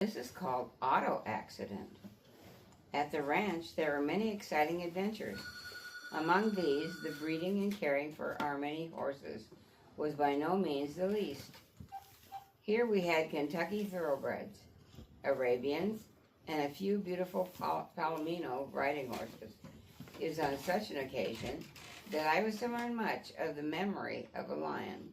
This is called auto accident. At the ranch, there are many exciting adventures. Among these, the breeding and caring for our many horses was by no means the least. Here we had Kentucky thoroughbreds, Arabians, and a few beautiful Palomino riding horses. It was on such an occasion that I was to learn much of the memory of a lion.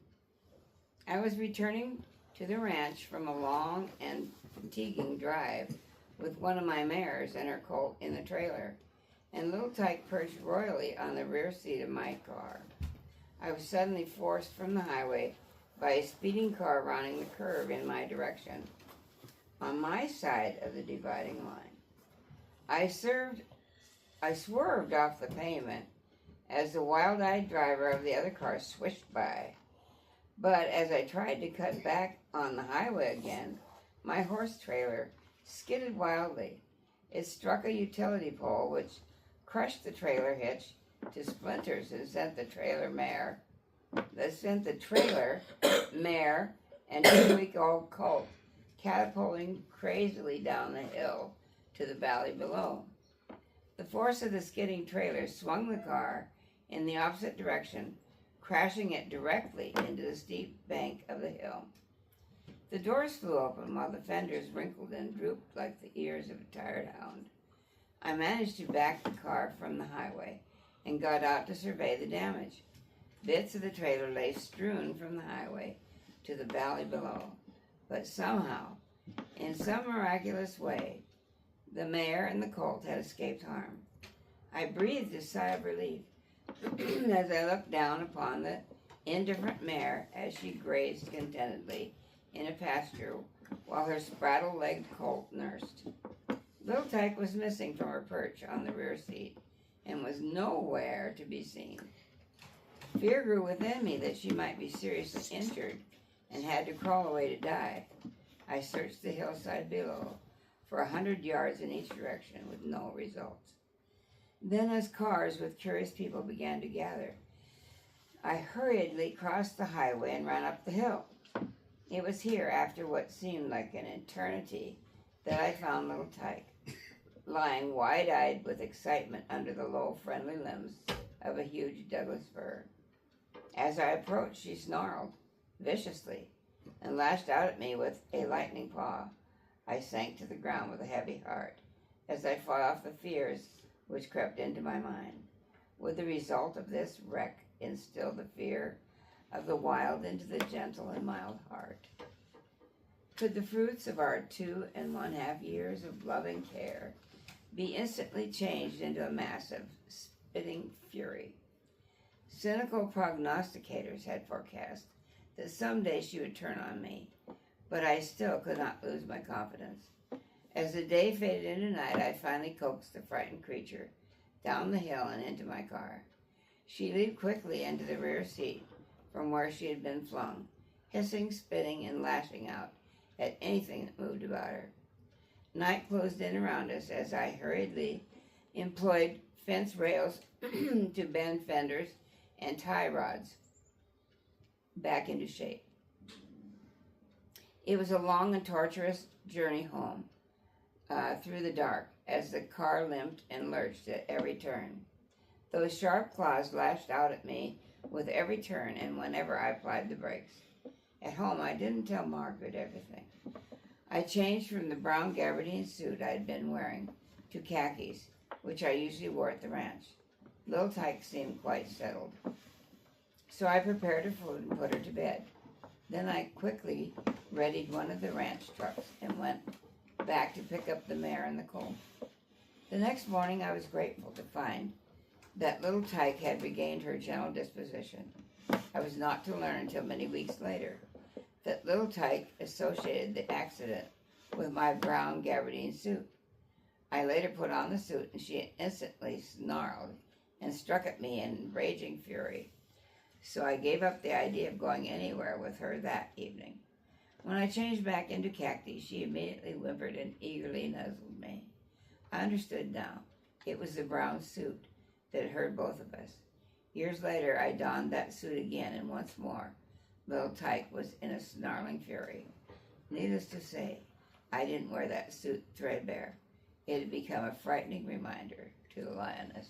I was returning to the ranch from a long and fatiguing drive with one of my mares and her colt in the trailer, and little Tyke perched royally on the rear seat of my car. I was suddenly forced from the highway by a speeding car rounding the curve in my direction, on my side of the dividing line. I swerved off the pavement as the wild-eyed driver of the other car swished by. But as I tried to cut back on the highway again, my horse trailer skidded wildly. It struck a utility pole, which crushed the trailer hitch to splinters and sent the trailer mare and 2-week-old colt catapulting crazily down the hill to the valley below. The force of the skidding trailer swung the car in the opposite direction, crashing it directly into the steep bank of the hill. The doors flew open while the fenders wrinkled and drooped like the ears of a tired hound. I managed to back the car from the highway and got out to survey the damage. Bits of the trailer lay strewn from the highway to the valley below, but somehow, in some miraculous way, the mare and the colt had escaped harm. I breathed a sigh of relief as I looked down upon the indifferent mare as she grazed contentedly in a pasture while her spraddle-legged colt nursed. Little Tyke was missing from her perch on the rear seat and was nowhere to be seen. Fear grew within me that she might be seriously injured and had to crawl away to die. I searched the hillside below for 100 yards in each direction with no results. Then, as cars with curious people began to gather, I hurriedly crossed the highway and ran up the hill. It was here, after what seemed like an eternity, that I found little Tyke, lying wide-eyed with excitement under the low, friendly limbs of a huge Douglas fir. As I approached, she snarled viciously and lashed out at me with a lightning paw. I sank to the ground with a heavy heart as I fought off the fears which crept into my mind. Would the result of this wreck instill the fear of the wild into the gentle and mild heart? Could the fruits of our 2½ years of loving care be instantly changed into a massive, spitting fury? Cynical prognosticators had forecast that someday she would turn on me, but I still could not lose my confidence. As the day faded into night, I finally coaxed the frightened creature down the hill and into my car. She leaped quickly into the rear seat from where she had been flung, hissing, spitting, and lashing out at anything that moved about her. Night closed in around us as I hurriedly employed fence rails to bend fenders and tie rods back into shape. It was a long and torturous journey home through the dark as the car limped and lurched at every turn. Those sharp claws lashed out at me with every turn and whenever I applied the brakes. At home, I didn't tell Margaret everything. I changed from the brown gabardine suit I had been wearing to khakis, which I usually wore at the ranch. Little Tyke seemed quite settled, so I prepared her food and put her to bed. Then I quickly readied one of the ranch trucks and went back to pick up the mare and the colt. The next morning I was grateful to find that little Tyke had regained her gentle disposition. I was not to learn until many weeks later that little Tyke associated the accident with my brown gabardine suit. I later put on the suit and she instantly snarled and struck at me in raging fury. So I gave up the idea of going anywhere with her that evening. When I changed back into khaki, she immediately whimpered and eagerly nuzzled me. I understood now. It was the brown suit that had hurt both of us. Years later, I donned that suit again, and once more, little Tyke was in a snarling fury. Needless to say, I didn't wear that suit threadbare. It had become a frightening reminder to the lioness.